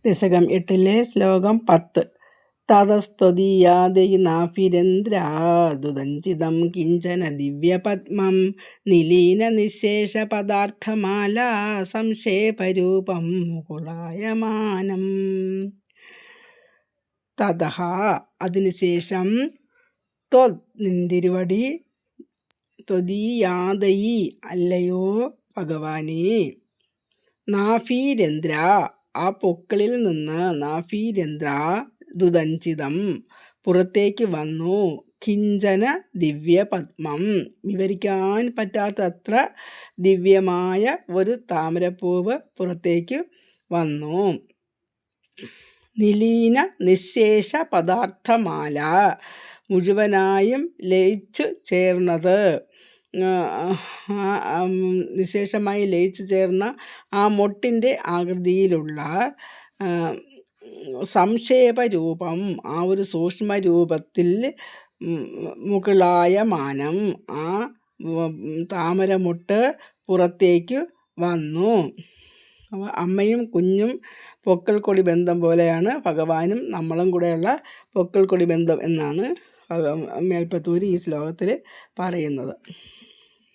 ദശകം 8 ശ്ലോകം 10. തതസ്ത്വദീയാദൈനാഭിരന്ദ്രാദുദഞ്ചിതം കിഞ്ചന ദിവ്യപദ്മം നിലീന നിശേഷ പദാർത്ഥമാല സംക്ഷേപരൂപം മുകുളായമാനം. തതഃ അതിനുശേഷം നിന്തിരുവടി ത്വദീയാദൈ അല്ലയോ ഭഗവാനേ, നാഭീരന്ധ്ര ആ പൊക്കിളിൽ നിന്ന്, നാഭീരന്ധ്ര ദുദഞ്ചിതം പുറത്തേക്ക് വന്നു, കിഞ്ചന ദിവ്യപദ്മം വിവരിക്കാൻ പറ്റാത്തത്ര ദിവ്യമായ ഒരു താമരപ്പൂവ് പുറത്തേക്ക് വന്നു. നിലീന നിശേഷ പദാർത്ഥമാല മുഴുവനായും ലയിച്ചു ചേർന്നത്, നിശേഷമായി ലയിച്ചു ചേർന്ന ആ മൊട്ടിൻ്റെ ആകൃതിയിലുള്ള സംക്ഷേപരൂപം, ആ ഒരു സൂക്ഷ്മ രൂപത്തിൽ മുകുളായമാനം ആ താമരമൊട്ട് പുറത്തേക്ക് വന്നു. അമ്മയും കുഞ്ഞും പൊക്കിൾ കൊടി ബന്ധം പോലെയാണ് ഭഗവാനും നമ്മളും കൂടെയുള്ള പൊക്കിൾ കൊടി ബന്ധം എന്നാണ് മേൽപ്പത്തൂർ ഈ ശ്ലോകത്തിൽ പറയുന്നത്.